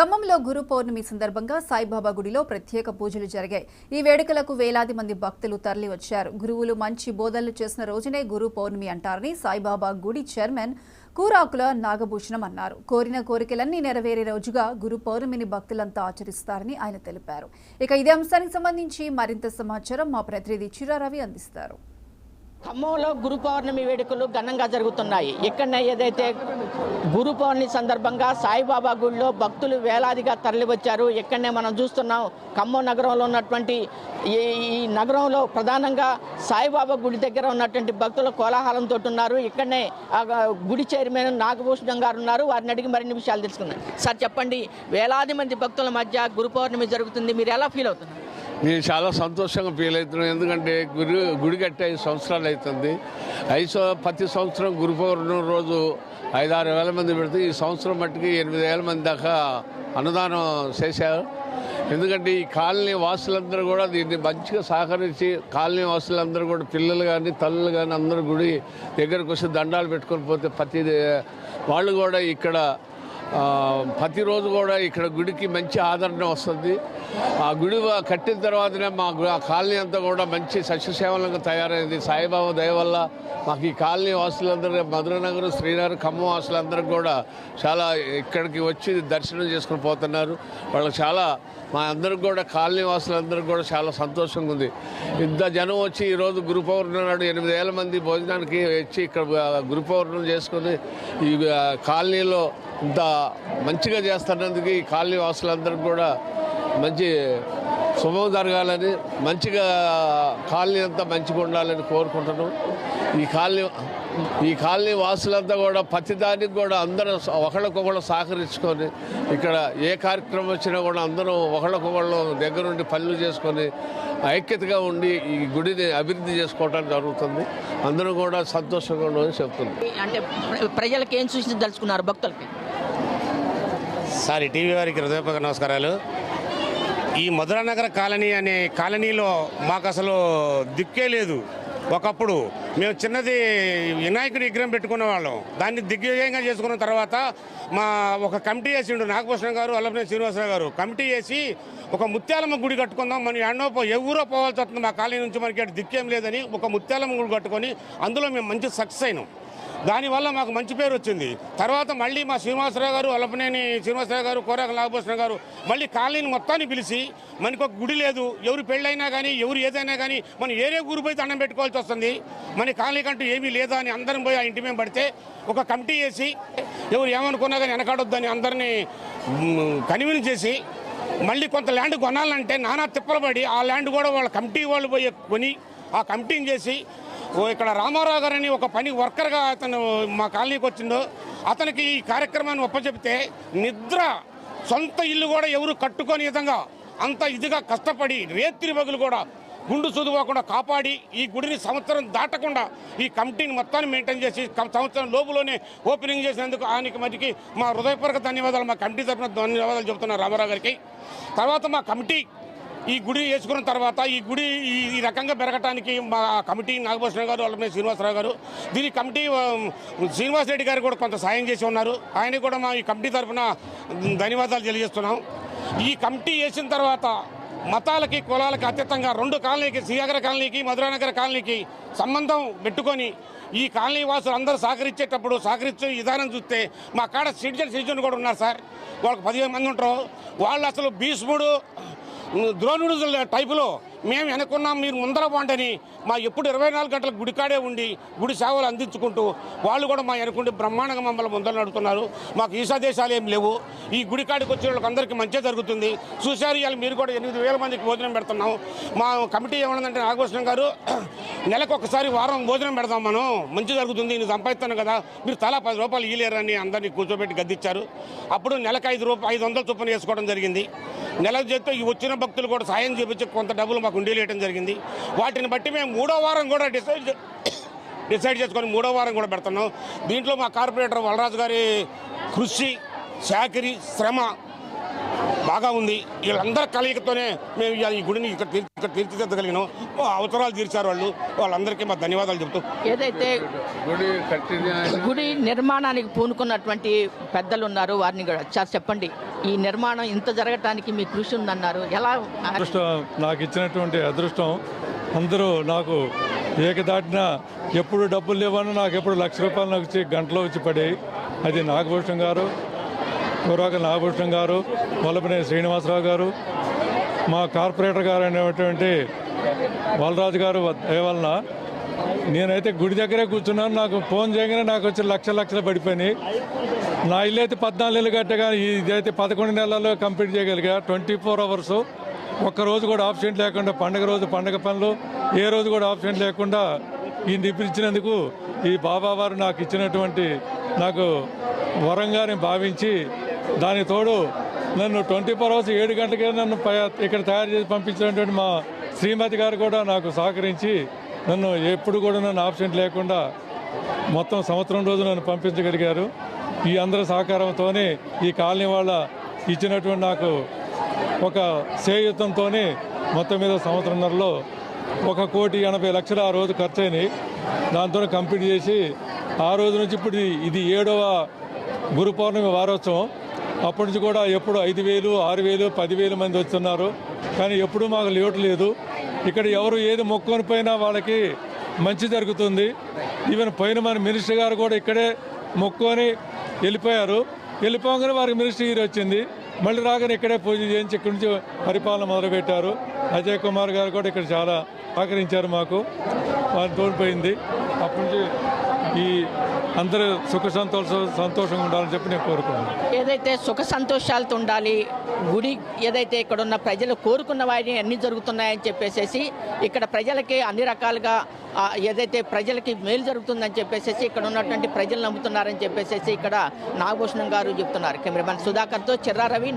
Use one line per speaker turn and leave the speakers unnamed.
ఖమ్మంలో గురు పౌర్ణమి సందర్భంగా సాయిబాబా గుడిలో ప్రత్యేక పూజలు జరిగాయి. ఈ వేడుకలకు వేలాది మంది భక్తులు తరలివచ్చారు. గురువులు మంచి బోధనలు చేసిన రోజునే గురు పౌర్ణమి అంటారని సాయిబాబా గుడి చైర్మన్ కూరాకుల నాగభూషణం అన్నారు. కోరిన కోరికలన్నీ నెరవేరే రోజుగా గురు పౌర్ణమిని భక్తులంతా ఆచరిస్తారని ఆయన తెలిపారు. ఇక ఇదే అంశానికి సంబంధించి మరింత సమాచారం మా ప్రతినిధి చిరారవి అందిస్తారు.
ఖమ్మంలో గురు పౌర్ణమి వేడుకలు ఘనంగా జరుగుతున్నాయి. ఇక్కడ ఏదైతే గురు పౌర్ణమి సందర్భంగా సాయిబాబా గుడిలో భక్తులు వేలాదిగా తరలివచ్చారు. ఇక్కడనే మనం చూస్తున్నాం. ఖమ్మం నగరంలో ఉన్నటువంటి ఈ నగరంలో ప్రధానంగా సాయిబాబా గుడి దగ్గర ఉన్నటువంటి భక్తులు కోలాహలంతో ఉన్నారు. ఇక్కడనే గుడి చైర్మన్ నాగభూషణం గారు ఉన్నారు. వారిని అడిగి మరిన్ని విషయాలు తెలుసుకున్నాం. సార్ చెప్పండి, వేలాది మంది భక్తుల మధ్య గురు పౌర్ణమి జరుగుతుంది, మీరు ఎలా ఫీల్ అవుతున్నారు?
నేను చాలా సంతోషంగా ఫీల్ అవుతున్నాను. ఎందుకంటే గుడి కట్టి 5 సంవత్సరాలు అవుతుంది. ప్రతి సంవత్సరం గురు పౌర్ణమి రోజు 5-6 వేల మంది పెడితే ఈ సంవత్సరం మట్టుకి 8 వేల మంది దాకా అన్నదానం చేశారు. ఎందుకంటే ఈ కాలనీ వాసులందరూ కూడా దీన్ని మంచిగా సహకరించి కాలనీ వాసులందరూ కూడా పిల్లలు కానీ తల్లులు కానీ అందరూ గుడి దగ్గరకు వచ్చి దండాలు పెట్టుకొని పోతే ప్రతి వాళ్ళు కూడా ఇక్కడ ప్రతిరోజు కూడా ఇక్కడ గుడికి మంచి ఆదరణ వస్తుంది. ఆ గుడి కట్టిన తర్వాతనే మా కాలనీ అంతా కూడా మంచి సస్యశ్యామలంగా తయారైంది. సాయిబాబా దయ వల్ల మాకు ఈ కాలనీ వాసులందరూ మధురనగర్, శ్రీనగర్, ఖమ్మం వాసులందరూ కూడా చాలా ఇక్కడికి వచ్చి దర్శనం చేసుకుని పోతున్నారు. వాళ్ళకి చాలా మా అందరికి కూడా కాలనీ వాసులందరికీ కూడా చాలా సంతోషంగా ఉంది. ఇంత జనం వచ్చి ఈరోజు గురు పౌర్ణమి నాడు 8 వేల మంది భోజనానికి వచ్చి ఇక్కడ గురు పౌర్ణమి చేసుకుని ఈ కాలనీలో ఇంత మంచిగా చేస్తున్నందుకు ఈ కాలనీ వాసులందరికీ కూడా మంచి శుభం జరగాలని, మంచిగా కాలనీ అంతా మంచిగా ఉండాలని కోరుకుంటున్నాం. ఈ కాలనీ వాసులంతా కూడా ప్రతిదానికి కూడా అందరూ ఒకళ్ళకొకళ్ళు సహకరించుకొని ఇక్కడ ఏ కార్యక్రమం వచ్చినా కూడా అందరూ ఒకళ్ళకొకళ్ళు దగ్గరుండి పనులు చేసుకొని ఐక్యతగా ఉండి ఈ గుడిని అభివృద్ధి చేసుకోవడం జరుగుతుంది. అందరూ కూడా సంతోషంగా ఉండని చెప్తుంది.
అంటే ప్రజలకు ఏం సూచించదలుచుకున్నారు భక్తులకి?
సార్, టీవీ వారికి హృదయపూర్వక నమస్కారాలు. ఈ మధురానగర్ కాలనీ అనే కాలనీలో మాకు అసలు దిక్కే లేదు. ఒకప్పుడు మేము చిన్నది వినాయకుడి విగ్రహం పెట్టుకునే వాళ్ళం. దాన్ని దిగ్విజయంగా చేసుకున్న తర్వాత మా ఒక కమిటీ వేసిండు నాగభూషణం గారు, అల్లపనేని శ్రీనివాసరావు గారు. కమిటీ వేసి ఒక ముత్యాలమ్మ గుడి కట్టుకుందాం, మనం ఎవరో పోవాల్సి వస్తుంది, మా కాలనీ నుంచి మనకి అటు దిక్కేం లేదని ఒక ముత్యాలమ్మ గుడి కట్టుకొని అందులో మేము మంచి సక్సెస్ అయినాం. దానివల్ల మాకు మంచి పేరు వచ్చింది. తర్వాత మళ్ళీ మా శ్రీనివాసరావు గారు, అల్లపనేని శ్రీనివాసరావు గారు, కోరాక నాగభూషణం గారు మళ్ళీ కాలనీని మొత్తాన్ని పిలిచి మనకు ఒక గుడి లేదు, ఎవరు పెళ్ళైనా కానీ ఎవరు ఏదైనా కానీ మనం ఏరే ఊరు పోయి దండం పెట్టుకోవాల్సి వస్తుంది, మన కాలనీ కంటూ ఏమీ లేదా అని అందరం పోయి ఆ ఇంటి మేము పడితే ఒక కమిటీ వేసి ఎవరు ఏమనుకున్నా కానీ వెనకాడొద్దని అందరినీ కన్విన్స్ చేసి మళ్ళీ కొంత ల్యాండ్ కొనాలంటే నానా తిప్పలు పడి ఆ ల్యాండ్ కూడా వాళ్ళ కమిటీ వాళ్ళు పోయి కొని ఆ కమిటీని చేసి ఇక్కడ రామారావు గారని ఒక పని వర్కర్గా అతను మా కాలనీకి వచ్చిందో అతనికి ఈ కార్యక్రమాన్ని ఒప్పచెప్తే నిద్ర సొంత ఇల్లు కూడా ఎవరు కట్టుకొని విధంగా అంత ఇదిగా కష్టపడి రేత్రి బగులు కూడా గుండు చదువుకోకుండా కాపాడి ఈ గుడిని సంవత్సరం దాటకుండా ఈ కమిటీని మొత్తాన్ని మెయింటైన్ చేసి సంవత్సరం లోపులోనే ఓపెనింగ్ చేసినందుకు ఆయనకి మధ్యకి మా హృదయపూర్వక ధన్యవాదాలు, మా కమిటీ తరఫున ధన్యవాదాలు చెబుతున్నారు రామారావు గారికి. తర్వాత మా కమిటీ ఈ గుడి వేసుకున్న తర్వాత ఈ గుడి ఈ రకంగా పెరగటానికి మా కమిటీ నాగభూషణం గారు, అల్లపనేని శ్రీనివాసరావు గారు, దీని కమిటీ శ్రీనివాస్ రెడ్డి గారు కూడా కొంత సాయం చేసి ఉన్నారు. ఆయన కూడా మా ఈ కమిటీ తరఫున ధన్యవాదాలు తెలియజేస్తున్నాం. ఈ కమిటీ వేసిన తర్వాత మతాలకి కులాలకి అతీతంగా 2 కాలనీకి, శ్రీనగర్ కాలనీకి, మధురానగర్ కాలనీకి సంబంధం పెట్టుకొని ఈ కాలనీ వాసులు అందరూ సహకరించే విధానం చూస్తే మా కాడ సిటిజన్ కూడా ఉన్నారు సార్. వాళ్ళకి 15 మంది ఉంటారు. వాళ్ళు అసలు భీష్ముడు ద్రోణుడు టైపులో మేము వెనుకున్నాం, మీరు ముందర పోండని మా ఎప్పుడు 24 గంటలకు గుడికాడే ఉండి గుడి సేవలు అందించుకుంటూ వాళ్ళు కూడా మా వెనుకుండి బ్రహ్మాండంగా మమ్మల్ని ముందర నడుతున్నారు. మాకు ఈశాదేశాలు ఏం లేవు. ఈ గుడికాడికి వచ్చిన వాళ్ళకి అందరికీ మంచిగా జరుగుతుంది. చూశారు, ఇవాళ మీరు కూడా 8,000 మందికి భోజనం పెడుతున్నాం. మా కమిటీ ఏమన్నదంటే నాగభూషణం గారు, నెలకు ఒకసారి వారం భోజనం పెడదాం, మనం మంచి జరుగుతుంది, నేను సంపాదిస్తాను కదా, మీరు తలా 10 రూపాయలు ఇయ్యలేరని అందరినీ కూర్చోబెట్టి గద్దించారు. అప్పుడు నెలకు 500 చొప్పున వేసుకోవడం జరిగింది. నెలకు చేస్తే ఈ వచ్చిన భక్తులు కూడా సాయం చేపించి కొంత డబ్బులు మాకు ఉండేయటం జరిగింది. వాటిని బట్టి మేము 3వ వారం కూడా డిసైడ్ చేసుకొని 3వ వారం కూడా పెడుతున్నాం. దీంట్లో మా కార్పొరేటర్ వలరాజు గారి కృషి, చాకిరి, శ్రమ బాగా ఉంది. వీళ్ళందరి కలయికతోనే మేము ఇవాళ ఈ గుడిని ఇక్కడ తీర్చిదిద్దగలిగినాం. అవసరాలు తీర్చారు వాళ్ళందరికీ మా ధన్యవాదాలు చెప్తూ,
ఏదైతే గుడి నిర్మాణానికి పూనుకున్నటువంటి పెద్దలు ఉన్నారు వారిని కూడా సార్ చెప్పండి, ఈ నిర్మాణం ఇంత జరగటానికి మీ కృషి ఉందన్నారు, ఎలా?
అదృష్టం నాకు ఇచ్చినటువంటి అదృష్టం. అందరూ నాకు ఏకదాటిన ఎప్పుడు డబ్బులు లేవన్నా నాకు ఎప్పుడు ₹1,00,000 నాకు వచ్చి గంటలో వచ్చి పడేవి. అది నాగభూషణం గారు, పూర్వాకర్ నాగభూషణం గారు, వల్లభనేని శ్రీనివాసరావు గారు, మా కార్పొరేటర్ గారు అనేటువంటి వలరాజు గారు వలన నేనైతే గుడి దగ్గరే కూర్చున్నాను. నాకు ఫోన్ చేయగానే నాకు వచ్చి లక్షలు పడిపోయినాయి. నా ఇల్లు అయితే 14 నెలలు కట్టగా ఇదైతే 11 నెలల్లో కంప్లీట్ చేయగలిగా. 24 అవర్స్ ఒక్కరోజు కూడా ఆప్షన్ లేకుండా, పండగ రోజు పండగ పనులు ఏ రోజు కూడా ఆప్షన్ లేకుండా ఈ ఇచ్చినందుకు ఈ బాబా వారు నాకు ఇచ్చినటువంటి నాకు వరంగానే భావించి, దానికి తోడు నన్ను 24 అవర్స్ 7 గంటలకే నన్ను ఇక్కడ తయారు చేసి పంపించినటువంటి మా శ్రీమతి గారు కూడా నాకు సహకరించి నన్ను ఎప్పుడు కూడా నన్ను ఆప్షన్ లేకుండా మొత్తం సంవత్సరం రోజు నన్ను పంపించగలిగారు. ఈ అందరి సహకారంతోనే ఈ కాలనీ వాళ్ళ ఇచ్చినటువంటి నాకు ఒక చేయుతంతో మొత్తం మీద సంవత్సరంన్నరలో 1,80,00,000 ఆ రోజు ఖర్చు అయినాయి. దాంతో కంప్లీట్ చేసి ఆ రోజు నుంచి ఇప్పుడు ఇది 7వ గురు పౌర్ణమి వారోత్సవం. అప్పటి నుంచి కూడా ఎప్పుడు 5,000, 6,000, 10,000 మంది వస్తున్నారు. కానీ ఎప్పుడూ మాకు లోటు లేదు. ఇక్కడ ఎవరు ఏది మొక్కుకొని పోయినా వాళ్ళకి మంచి జరుగుతుంది. ఈవెన్ పోయిన మన మినిస్టర్ గారు కూడా ఇక్కడే మొక్కుకొని వెళ్ళిపోయారు. వెళ్ళిపోగానే వారికి మినిస్టర్ వచ్చింది. మళ్ళీ రాగానే ఇక్కడే పూజ చేయించి ఇక్కడి నుంచి పరిపాలన మొదలుపెట్టారు. అజయ్ కుమార్ గారు కూడా ఇక్కడ చాలా సహకరించారు మాకు. వారిని తోడిపోయింది. అప్పటి నుంచి ఈ అందరూ సుఖ సంతోషంగా ఉండాలని చెప్పి నేను కోరుకున్నాను.
ఏదైతే సుఖ సంతోషాలతో ఉండాలి, గుడి ఏదైతే ఇక్కడ ఉన్న ప్రజలు కోరుకున్న వాటిని అన్ని జరుగుతున్నాయని చెప్పేసి ఇక్కడ ప్రజలకి అన్ని రకాలుగా ఏదైతే ప్రజలకి మేలు జరుగుతుందని చెప్పేసి ఇక్కడ ఉన్నటువంటి ప్రజలు నమ్ముతున్నారని చెప్పేసి ఇక్కడ నాగభూషణం గారు చెప్తున్నారు. కెమెరామెన్ సుధాకర్తో చిర్రా రవి.